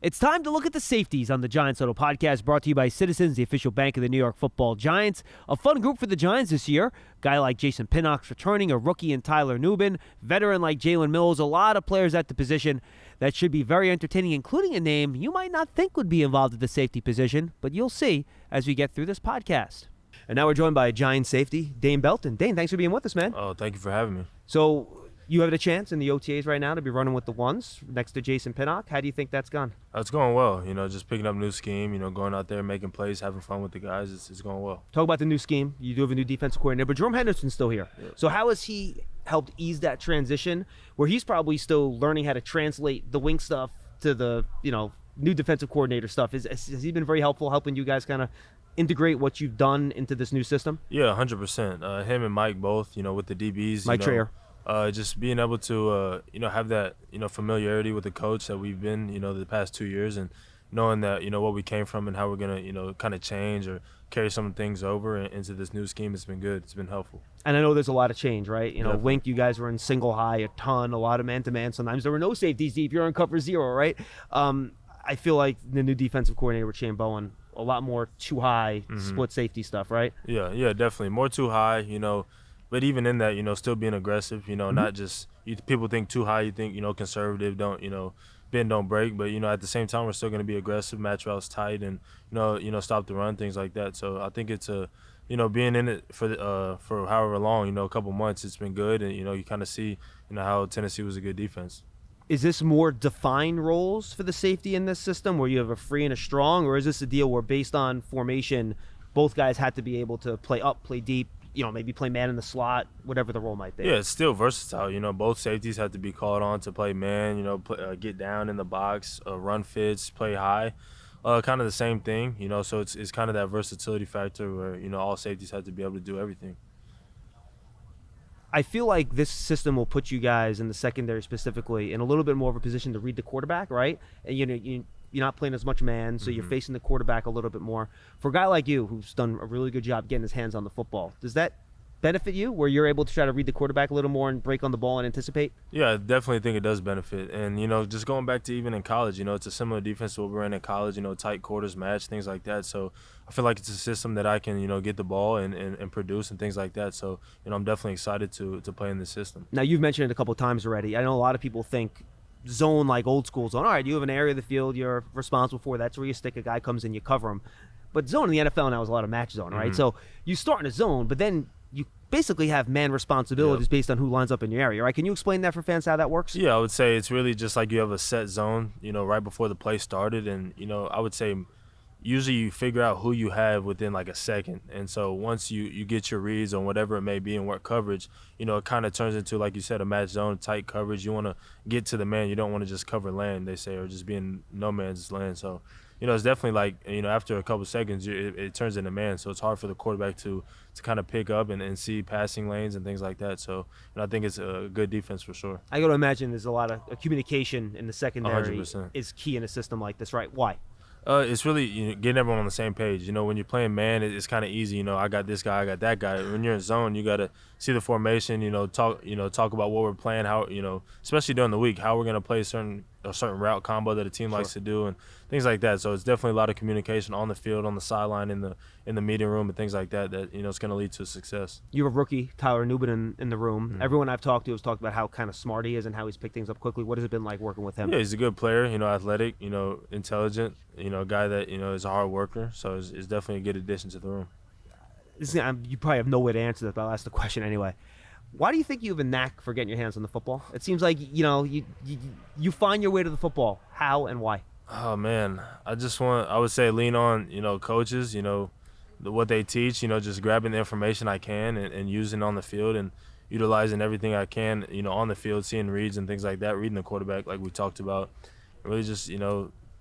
It's time to look at the safeties on the Giants Huddle podcast, brought to you by Citizens, the official bank of the New York Football Giants. A fun group for the Giants this year. Guy like Jason Pinnock's returning, a rookie in Tyler Nubin, veteran like Jalen Mills, a lot of players at the position that should be very entertaining, including a name you might not think would be involved at the safety position, but you'll see as we get through this podcast. And now we're joined by Giants safety, Dane Belton. Dane, thanks for being with us, man. Oh, thank you for having me. So you have a chance in the OTAs right now to be running with the ones next to Jason Pinnock. How do you think that's gone? It's going well. Just picking up a new scheme, going out there, making plays, having fun with the guys. It's going well. Talk about the new scheme. You do have a new defensive coordinator, but Jerome Henderson's still here. Yeah. So how has he helped ease that transition where he's probably still learning how to translate the wing stuff to the, new defensive coordinator stuff? Has he been very helpful helping you guys kind of integrate what you've done into this new system? Yeah, 100%. Him and Mike both, with the DBs. Mike Trayer. Just being able to, have that, familiarity with the coach that we've been, the past 2 years, and knowing that, what we came from and how we're going to, kind of change or carry some things over into this new scheme. It's been good. It's been helpful. And I know there's a lot of change, right? Wink, you guys were in single high a ton, a lot of man-to-man. Sometimes there were no safeties deep. You're in cover zero, right? I feel like the new defensive coordinator with Shane Bowen, a lot more too high, split safety stuff, right? Yeah, definitely. More too high, But even in that, still being aggressive, not just people think too high, you think, conservative, don't, bend, don't break. But, at the same time, we're still going to be aggressive, match routes tight, and, stop the run, things like that. So I think it's, being in it for however long, a couple months, it's been good. And, you kind of see, how Tennessee was a good defense. Is this more defined roles for the safety in this system where you have a free and a strong, or is this a deal where based on formation, both guys had to be able to play up, play deep, maybe play man in the slot, whatever the role might be? Yeah, it's still versatile. Both safeties have to be called on to play man, get down in the box, run fits, play high. Kind of the same thing, so it's kind of that versatility factor where, all safeties have to be able to do everything. I feel like this system will put you guys in the secondary specifically in a little bit more of a position to read the quarterback, right? And you're not playing as much man, so you're facing the quarterback a little bit more. For a guy like you who's done a really good job getting his hands on the football, does that benefit you where you're able to try to read the quarterback a little more and break on the ball and anticipate? Yeah, I definitely think it does benefit. And, just going back to even in college, it's a similar defense to what we're in college, tight quarters match, things like that. So I feel like it's a system that I can, get the ball and produce and things like that. So, I'm definitely excited to play in this system. Now, you've mentioned it a couple of times already. I know a lot of people think zone like old school zone. All right, you have an area of the field you're responsible for. That's where you stick a guy comes in, you cover him. But zone in the NFL now is a lot of match zone, right? So you start in a zone, but then you basically have man responsibilities based on who lines up in your area, right? Can you explain that for fans how that works? Yeah, I would say it's really just like you have a set zone, right before the play started. And, I would say usually you figure out who you have within like a second. And so once you get your reads on whatever it may be and what coverage, it kind of turns into, like you said, a match zone, tight coverage. You want to get to the man. You don't want to just cover land, they say, or just be in no man's land. So, it's definitely like, after a couple seconds, it turns into man. So it's hard for the quarterback to kind of pick up and see passing lanes and things like that. So I think it's a good defense for sure. I got to imagine there's a lot of communication in the secondary 100%. Is key in a system like this, right? Why? It's really getting everyone on the same page. When you're playing man, it's kind of easy. I got this guy, I got that guy. When you're in zone, you got to see the formation. Talk about what we're playing, how especially during the week, how we're gonna play a certain route combo that a team likes to do and things like that. So it's definitely a lot of communication on the field, on the sideline, in the meeting room, and things like that. That it's gonna lead to success. You have a rookie, Tyler Nubin, in the room. Everyone I've talked to has talked about how kind of smart he is and how he's picked things up quickly. What has it been like working with him? Yeah, he's a good player. Athletic. Intelligent. A guy that is a hard worker. So it's definitely a good addition to the room. You probably have no way to answer that, but I'll ask the question anyway. Why do you think you have a knack for getting your hands on the football? It seems like you find your way to the football. How and why? Oh man, I would say lean on coaches, what they teach, just grabbing the information I can and using on the field and utilizing everything I can, on the field, seeing reads and things like that, reading the quarterback like we talked about. Really just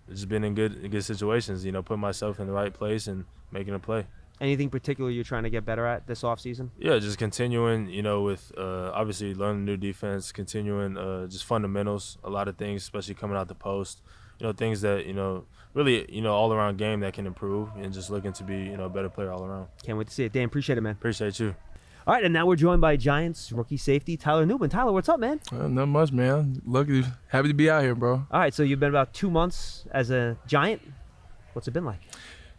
just been in good situations, putting myself in the right place and making a play. Anything particular you're trying to get better at this offseason? Yeah, just continuing, with obviously learning new defense, continuing just fundamentals, a lot of things, especially coming out the post, things that, really, all around game that can improve and just looking to be, a better player all around. Can't wait to see it. Dan, appreciate it, man. Appreciate you. All right, and now we're joined by Giants rookie safety Tyler Nubin. Tyler, what's up, man? Not much, man. Happy to be out here, bro. All right, so you've been about 2 months as a Giant. What's it been like?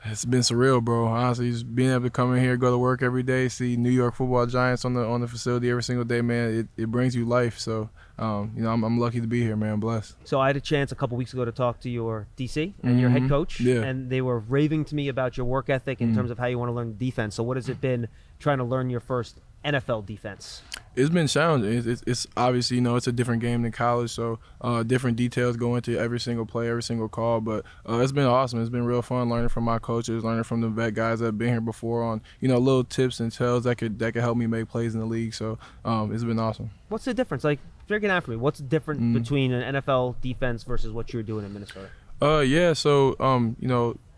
It's been surreal, bro. Honestly, just being able to come in here, go to work every day, see New York Football Giants on the facility every single day, man. It brings you life. So, I'm lucky to be here, man. I'm blessed. So I had a chance a couple weeks ago to talk to your DC and your head coach, and they were raving to me about your work ethic in terms of how you want to learn defense. So what has it been trying to learn your first NFL defense? It's been challenging. It's obviously, it's a different game than college, so different details go into every single play, every single call. But it's been awesome. It's been real fun learning from my coaches, learning from the vet guys that have been here before on, little tips and tells that could help me make plays in the league. So it's been awesome. What's the difference? Like, break it out for me. What's different between an NFL defense versus what you're doing in Minnesota?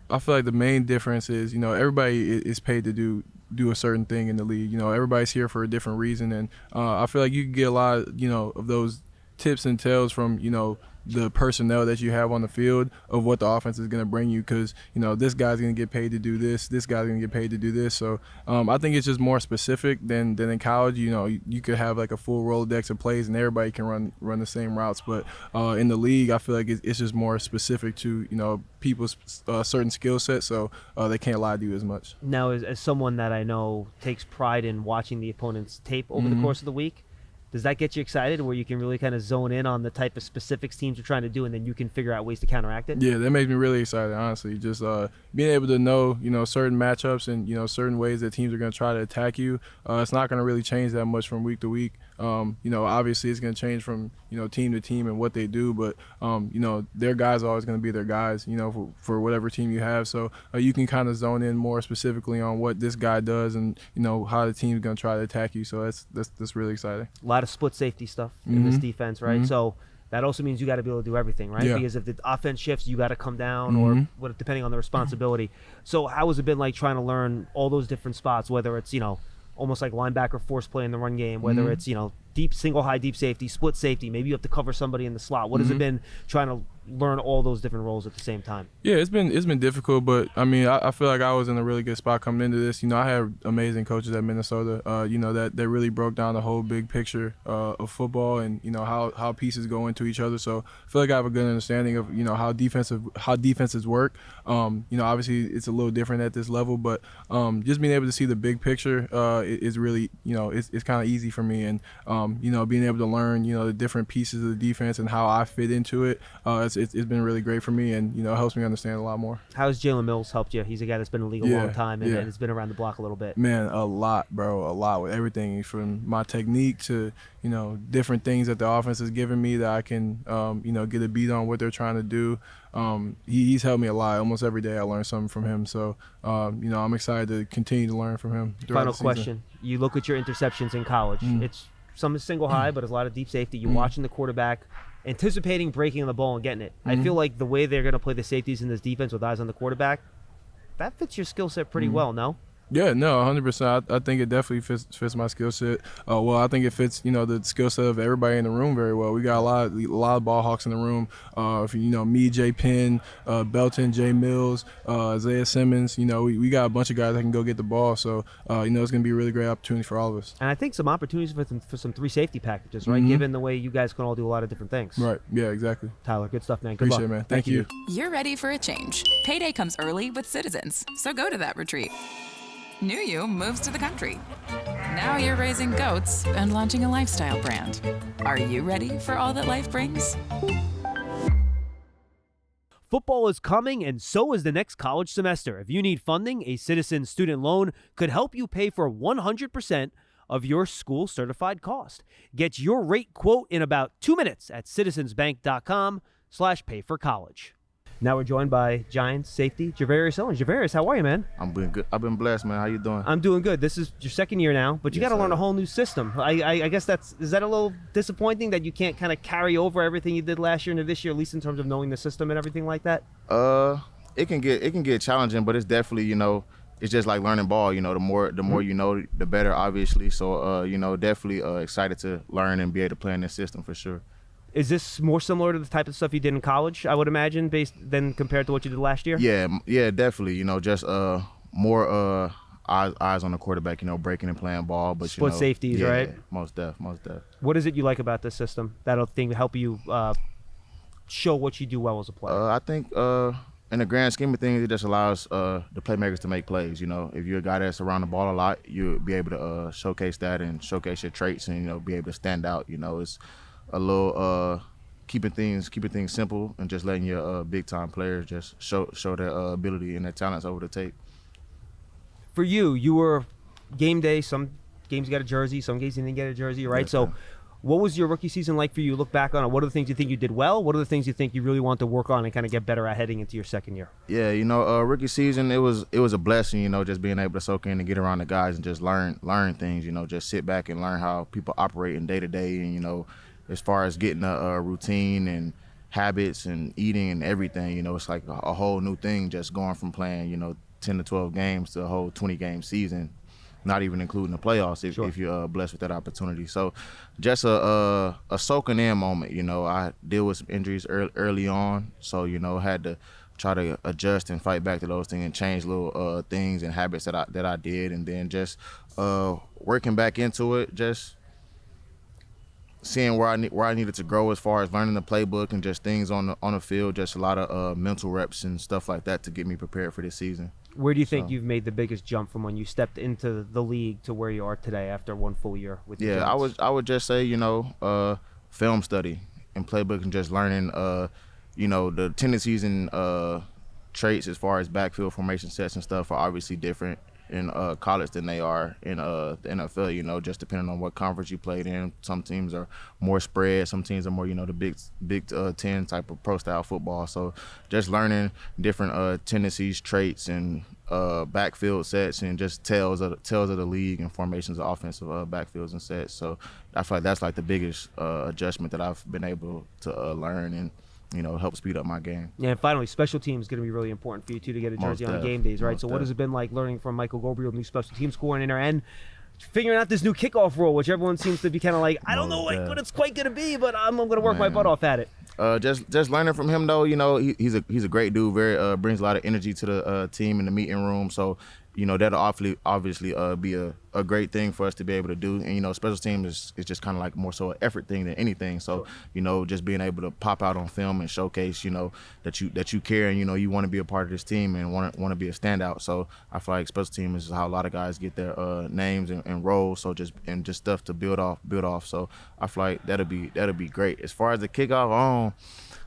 I feel like the main difference is, everybody is paid to do a certain thing in the league. Everybody's here for a different reason, and I feel like you can get a lot of those tips and tells from the personnel that you have on the field of what the offense is going to bring you, because this guy's going to get paid to do this guy's going to get paid to do this. So I think it's just more specific than in college. You could have like a full Rolodex of plays and everybody can run the same routes, but in the league I feel like it's just more specific to people's certain skill sets, so they can't lie to you as much. Now, as someone that I know takes pride in watching the opponent's tape over the course of the week, does that get you excited where you can really kind of zone in on the type of specifics teams are trying to do and then you can figure out ways to counteract it? Yeah, that makes me really excited, honestly. Just being able to know, certain matchups and, certain ways that teams are going to try to attack you, it's not going to really change that much from week to week. Obviously it's going to change from, team to team and what they do, but, their guys are always going to be their guys, for whatever team you have. So you can kind of zone in more specifically on what this guy does and, how the team's going to try to attack you. So that's really exciting. A lot of split safety stuff in this defense, right? So that also means you got to be able to do everything, right? Yeah. Because if the offense shifts, you got to come down or depending on the responsibility. So how has it been like trying to learn all those different spots, whether it's, almost like linebacker force play in the run game, whether it's, deep single high deep safety, split safety, maybe you have to cover somebody in the slot. What has it been trying to learn all those different roles at the same time? Yeah, it's been difficult, but I mean, I feel like I was in a really good spot coming into this. I had amazing coaches at Minnesota, that really broke down the whole big picture of football and how pieces go into each other. So I feel like I have a good understanding of how defenses work. Obviously it's a little different at this level, but just being able to see the big picture is really it's kind of easy for me, and being able to learn the different pieces of the defense and how I fit into it. It's been really great for me, and helps me understand a lot more. How has Jalen Mills helped you? He's a guy that's been in the league a long time and has been around the block a little bit. Man, a lot, bro. A lot with everything from my technique to different things that the offense has given me that I can get a beat on what they're trying to do. He's helped me a lot. Almost every day I learn something from him. So I'm excited to continue to learn from him. Final question: you look at your interceptions in college. It's some is single high, but it's a lot of deep safety. You're watching the quarterback, anticipating breaking the ball and getting it. I feel like the way they're going to play the safeties in this defense with eyes on the quarterback, that fits your skill set pretty well, no? Yeah, no, 100%. I think it definitely fits my skill set. I think it fits, the skill set of everybody in the room very well. We got a lot of ball hawks in the room. Me, Jay Penn, Belton, Jay Mills, Isaiah Simmons. We got a bunch of guys that can go get the ball. So, it's going to be a really great opportunity for all of us. And I think some opportunities for some three safety packages, right? Given the way you guys can all do a lot of different things. Right. Yeah, exactly. Tyler, good stuff, man. Good Appreciate luck. it, man. Thank you. You're ready for a change. Payday comes early with Citizens, so go to that retreat. New You moves to the country. Now you're raising goats and launching a lifestyle brand. Are you ready for all that life brings? Football is coming, and so is the next college semester. If you need funding, a Citizens student loan could help you pay for 100% of your school certified cost. Get your rate quote in about 2 minutes at citizensbank.com/payforcollege. Now we're joined by Giants safety Gervarrius Owens. Gervarrius, how are you, man? I'm doing good. I've been blessed, man. How you doing? I'm doing good. This is your second year now, but you got to learn a whole new system. I guess is that a little disappointing that you can't kind of carry over everything you did last year into this year, at least in terms of knowing the system and everything like that? It can get challenging, but it's definitely it's just like learning ball. The more you know, the better, obviously. So definitely excited to learn and be able to play in this system for sure. Is this more similar to the type of stuff you did in college, I would imagine, than compared to what you did last year? Yeah, definitely. Just more eyes on the quarterback, breaking and playing ball. But Split safeties, yeah, right? Most def. What is it you like about this system that'll help you show what you do well as a player? I think in the grand scheme of things, it just allows the playmakers to make plays. If you're a guy that's around the ball a lot, you'll be able to showcase that and showcase your traits and be able to stand out. It's a little keeping things simple and just letting your big time players just show their ability and their talents over the tape. For you were game day. Some games you got a jersey, some games you didn't get a jersey, right? Yes, so sir. what was your rookie season like for you? Look back on it. What are the things you think you did well? What are the things you think you really want to work on and kind of get better at heading into your second year? Yeah, rookie season, it was a blessing, just being able to soak in and get around the guys and just learn things, just sit back and learn how people operate in day to day, and as far as getting a routine and habits and eating and everything, it's like a whole new thing just going from playing, 10 to 12 games to a whole 20-game season, not even including the playoffs if you're blessed with that opportunity. So just a soaking in moment. I deal with some injuries early on, so had to try to adjust and fight back to those things and change little things and habits that I did, and then just working back into it, just seeing where I needed to grow as far as learning the playbook and just things on the field, just a lot of mental reps and stuff like that to get me prepared for this season. Where do you think you've made the biggest jump from when you stepped into the league to where you are today after one full year with the Giants? I would just say, film study and playbook and just learning, the tendencies and traits as far as backfield formation sets and stuff are obviously different in college than they are in the NFL, just depending on what conference you played in. Some teams are more spread, some teams are more, the Big 10 type of pro-style football. So just learning different tendencies, traits, and backfield sets and just tells of the league and formations of offensive backfields and sets. So I feel like that's like the biggest adjustment that I've been able to learn and help speed up my game. Yeah, and finally, special teams is going to be really important for you, too, to get a jersey on game days, right? So what has it been like learning from Michael Gabriel, new special teams coordinator, and figuring out this new kickoff rule, which everyone seems to be kind of like, I don't know what it's quite going to be, but I'm going to work my butt off at it. Just learning from him, though, he's a great dude, very brings a lot of energy to the team in the meeting room. So, that'll obviously be a great thing for us to be able to do. And, special teams is just kind of like more so an effort thing than anything. So, just being able to pop out on film and showcase, that you care and, you want to be a part of this team and want to be a standout. So I feel like special teams is how a lot of guys get their names and roles. So just stuff to build off. So I feel like that'll be great. As far as the kickoff,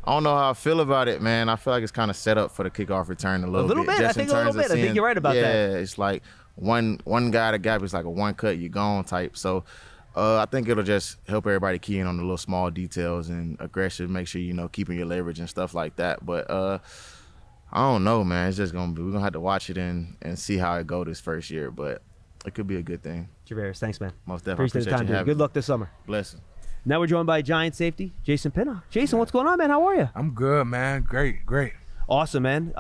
I don't know how I feel about it, man. I feel like it's kind of set up for the kickoff return a little bit. I think a little bit. I think you're right about that. Yeah, it's like one guy to gap is like a one cut, you gone type. So I think it'll just help everybody key in on the little small details and aggression, make sure, keeping your leverage and stuff like that. But I don't know, man. It's just we're going to have to watch it and see how it go this first year. But it could be a good thing. Gervarrius, thanks, man. Most definitely. Appreciate the time, dude. Good luck this summer. Blessing. Now we're joined by Giants safety, Jason Pinnock. Jason, what's going on, man? How are you? I'm good, man. Great. Awesome, man.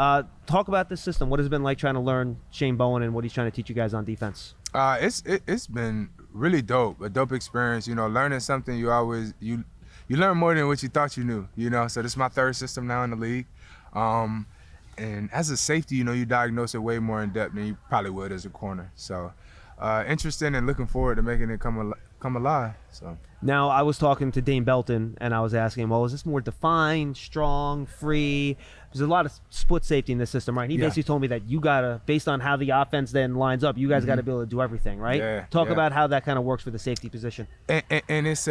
Talk about this system. What has it been like trying to learn Shane Bowen and what he's trying to teach you guys on defense? It's been really dope, a dope experience. Learning something you learn more than what you thought you knew. So this is my third system now in the league. And as a safety, you diagnose it way more in depth than you probably would as a corner. So interesting and looking forward to making it come alive. So now I was talking to Dane Belton and I was asking him, well, is this more defined, strong, free? There's a lot of split safety in this system, right? And he basically told me that you gotta, based on how the offense then lines up, you guys gotta be able to do everything, right? Talk about how that kind of works for the safety position. And it's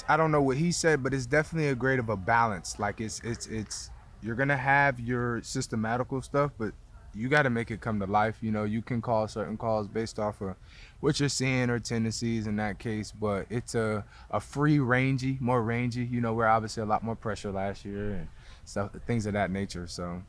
I don't know what he said, but it's definitely a grade of a balance. Like it's you're gonna have your systematical stuff, but you got to make it come to life. You can call certain calls based off of what you're seeing or tendencies in that case, but it's a more rangy. We're obviously a lot more pressure last year and stuff, things of that nature. So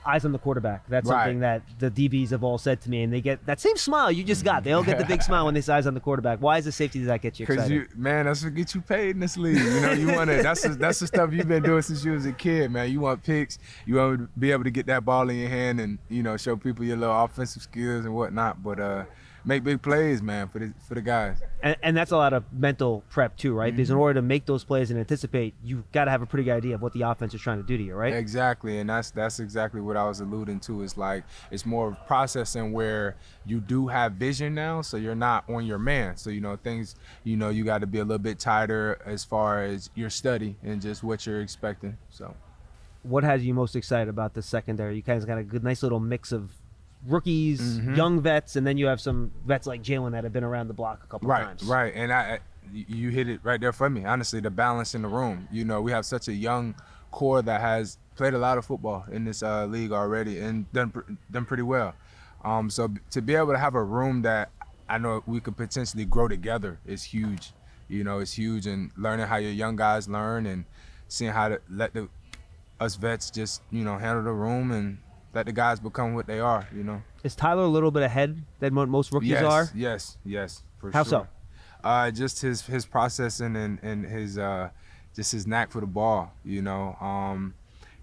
eyes on the quarterback. That's something that the DBs have all said to me, and they get that same smile you just got. They all get the big smile when they say eyes on the quarterback. Why is the safety that get you excited? Because that's what gets you paid in this league. You want to. That's the stuff you've been doing since you was a kid, man. You want picks. You want to be able to get that ball in your hand and show people your little offensive skills and whatnot. But make big plays, man, for the guys. And that's a lot of mental prep too, right? Because in order to make those plays and anticipate, you've got to have a pretty good idea of what the offense is trying to do to you, right? Exactly, and that's exactly what I was alluding to. Is like it's more of processing where you do have vision now, so you're not on your man. So things, you got to be a little bit tighter as far as your study and just what you're expecting. So, what has you most excited about the secondary? You guys got a good, nice little mix of rookies, young vets, and then you have some vets like Jalen that have been around the block a couple of times. Right, and you hit it right there for me. Honestly, the balance in the room. We have such a young core that has played a lot of football in this league already and done pretty well. So to be able to have a room that I know we could potentially grow together is huge. It's huge, and learning how your young guys learn and seeing how to let us vets just handle the room and let the guys become what they are. Is Tyler a little bit ahead than what most rookies are? Yes, for How sure. How so? Just his processing and his just his knack for the ball.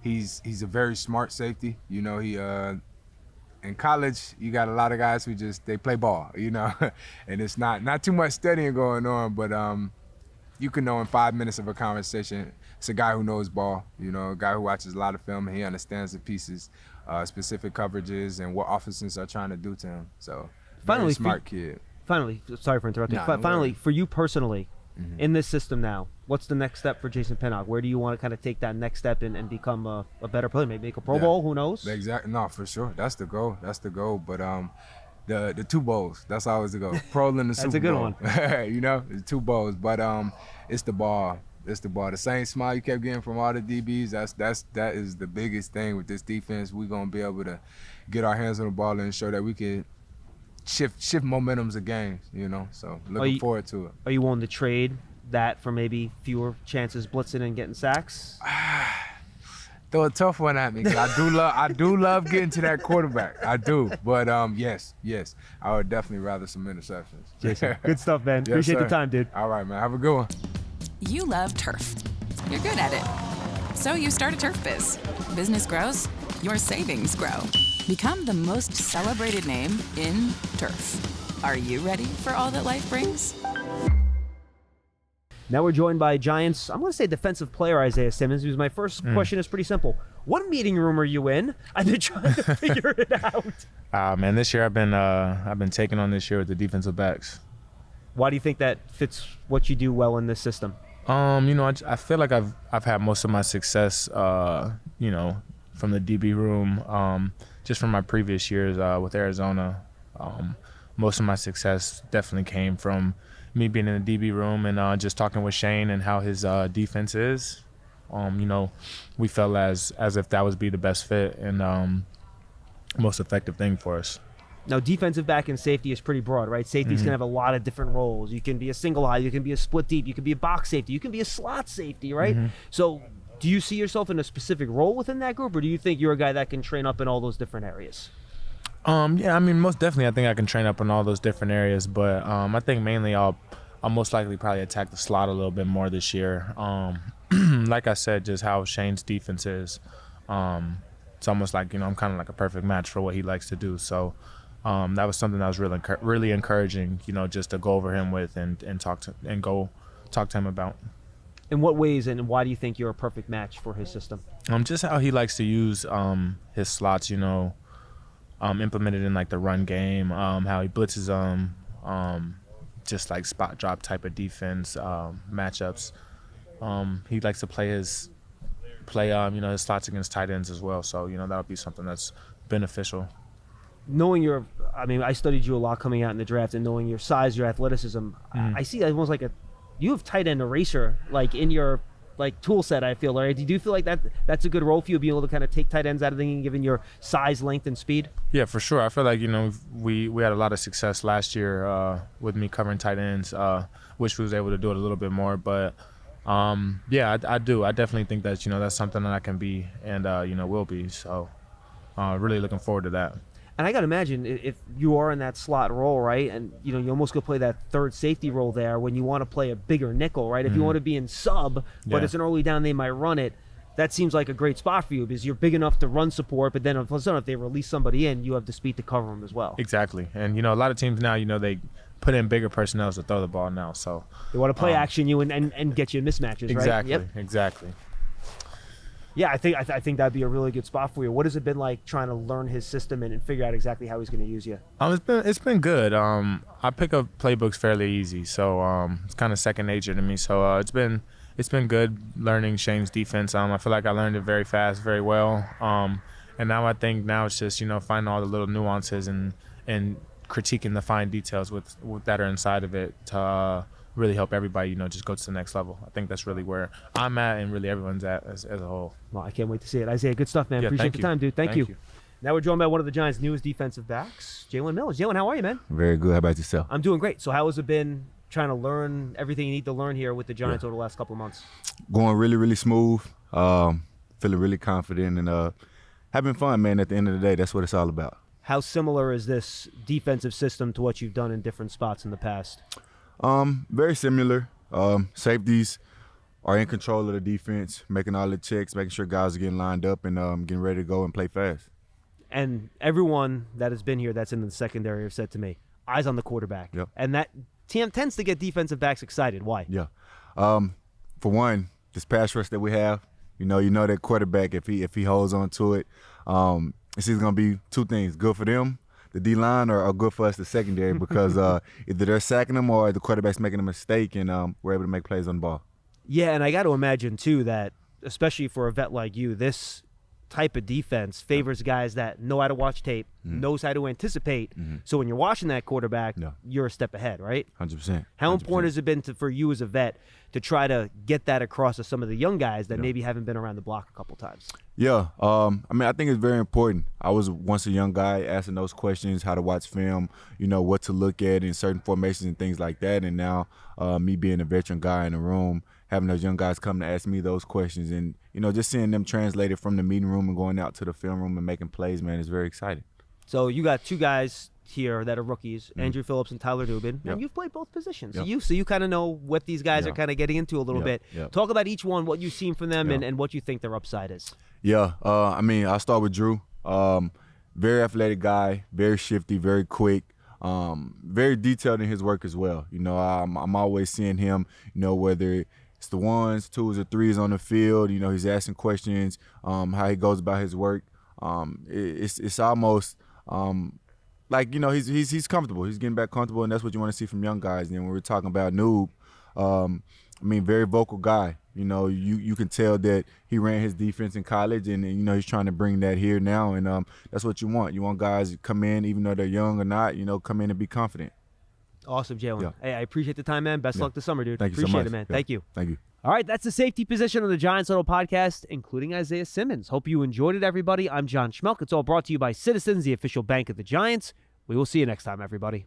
He's a very smart safety. He in college you got a lot of guys who they play ball. And it's not too much studying going on, but you can know in 5 minutes of a conversation. It's a guy who knows ball. A guy who watches a lot of film and he understands the pieces. Specific coverages and what offenses are trying to do to him. So, finally, smart kid. Finally, sorry for interrupting. Finally, for you personally, in this system now, what's the next step for Jason Pinnock? Where do you want to kind of take that next step and become a better player? Maybe make a Pro Bowl? Who knows? Exactly. No, for sure. That's the goal. But the 2 bowls. That's always the goal. Pro and the Super Bowl. That's a good one. The 2 bowls. But it's the ball. It's the ball. The same smile you kept getting from all the DBs, that is the biggest thing with this defense. We're gonna be able to get our hands on the ball and show that we can shift momentums of games, So looking forward to it. Are you willing to trade that for maybe fewer chances blitzing and getting sacks? Throw a tough one at me, 'cause I do love getting to that quarterback. I do. But yes. I would definitely rather some interceptions. Jason, good stuff, man. Yes, Appreciate sir. the time, dude. All right, man. Have a good one. You love turf. You're good at it. So you start a turf biz. Business grows, your savings grow. Become the most celebrated name in turf. Are you ready for all that life brings? Now we're joined by Giants, I'm going to say defensive player Isaiah Simmons, who's my first question is pretty simple. What meeting room are you in? I've been trying to figure it out. Man, this year I've been taking on this year with the defensive backs. Why do you think that fits what you do well in this system? I feel like I've had most of my success, from the DB room, just from my previous years with Arizona. Most of my success definitely came from me being in the DB room and just talking with Shane and how his defense is. We felt as if that would be the best fit and most effective thing for us. Now, defensive back and safety is pretty broad, right? Safeties can have a lot of different roles. You can be a single high, you can be a split deep, you can be a box safety, you can be a slot safety, right? So do you see yourself in a specific role within that group, or do you think you're a guy that can train up in all those different areas? Most definitely I think I can train up in all those different areas, but I think mainly I'll most likely probably attack the slot a little bit more this year. Like I said, just how Shane's defense is. It's almost like, I'm kind of like a perfect match for what he likes to do. So that was something that was really encouraging, just to go over him with and talk to him about. In what ways and why do you think you're a perfect match for his system? Just how he likes to use his slots, implemented in like the run game, how he blitzes them, just like spot drop type of defense matchups. He likes to play his slots against tight ends as well. So, that'll be something that's beneficial. Knowing I studied you a lot coming out in the draft, and knowing your size, your athleticism, I see almost like you have tight end eraser like in your tool set. I feel, right? Do you feel like that's a good role for you, being able to kind of take tight ends out of the game, given your size, length, and speed? Yeah, for sure. I feel like we had a lot of success last year with me covering tight ends. Wish we was able to do it a little bit more, but I do. I definitely think that that's something that I can be and will be. So really looking forward to that. And I got to imagine if you are in that slot role, right, and you almost could play that third safety role there when you want to play a bigger nickel, right? If you want to be in sub, but it's an early down, they might run it. that seems like a great spot for you because you're big enough to run support, but then all of a sudden if they release somebody in, you have the speed to cover them as well. Exactly. And, a lot of teams now, they put in bigger personnel to throw the ball now. So they want to play action you and get you in mismatches, exactly, right? Exactly. Yeah, I think that'd be a really good spot for you. What has it been like trying to learn his system and figure out exactly how he's going to use you? It's been good. I pick up playbooks fairly easy, so it's kind of second nature to me. So it's been good learning Shane's defense. I feel like I learned it very fast, very well. And now I think it's just finding all the little nuances and critiquing the fine details with that are inside of it to really help everybody just go to the next level. I think that's really where I'm at and really everyone's at as a whole. Well, I can't wait to see it. Isaiah, good stuff, man. Yeah, Appreciate the time, dude. Thank you. you. Now we're joined by one of the Giants' newest defensive backs, Jalen Mills. Jalen, how are you, man? Very good. How about yourself? I'm doing great. So how has it been trying to learn everything you need to learn here with the Giants over the last couple of months? Going really, really smooth. Feeling really confident and having fun, man. At the end of the day, that's what it's all about. How similar is this defensive system to what you've done in different spots in the past? Very similar. Safeties are in control of the defense, making all the checks, making sure guys are getting lined up and getting ready to go and play fast. And everyone that has been here that's in the secondary have said to me, eyes on the quarterback. Yep. And that tends to get defensive backs excited. Why? Yeah. For one, this pass rush that we have, you know that quarterback, if he holds on to it, it's either going to be two things, good for them, the D-line, or good for us, the secondary, because either they're sacking them or the quarterback's making a mistake and we're able to make plays on the ball. Yeah, and I got to imagine, too, that especially for a vet like you, this type of defense favors guys that know how to watch tape, knows how to anticipate. So when you're watching that quarterback, you're a step ahead, right? 100%. How important has it been for you as a vet to try to get that across to some of the young guys that maybe haven't been around the block a couple times? Yeah, I think it's very important. I was once a young guy asking those questions, how to watch film, what to look at in certain formations and things like that. And now me being a veteran guy in the room, having those young guys come to ask me those questions and, just seeing them translated from the meeting room and going out to the film room and making plays, man, is very exciting. So you got two guys here that are rookies, Andrew Phillips and Tyler Nubin, and you've played both positions. So you kind of know what these guys are kind of getting into a little bit. Talk about each one, what you've seen from them, and what you think their upside is. Yeah, I'll start with Drew. Very athletic guy, very shifty, very quick, very detailed in his work as well. I'm always seeing him, whether it's the ones, twos, or threes on the field. He's asking questions, how he goes about his work. It's almost like he's comfortable. He's getting back comfortable, and that's what you want to see from young guys. And when we're talking about Noob, very vocal guy. You can tell that he ran his defense in college, and he's trying to bring that here now. And that's what you want. You want guys to come in, even though they're young or not. Come in and be confident. Awesome, Jalen. Hey, I appreciate the time, man. Best luck this summer, dude. Thank you appreciate so much. it, man. Yeah. Thank you. Thank you. All right, that's the safety position on the Giants Huddle podcast, including Isaiah Simmons. Hope you enjoyed it, everybody. I'm John Schmeelk. It's all brought to you by Citizens, the official bank of the Giants. We will see you next time, everybody.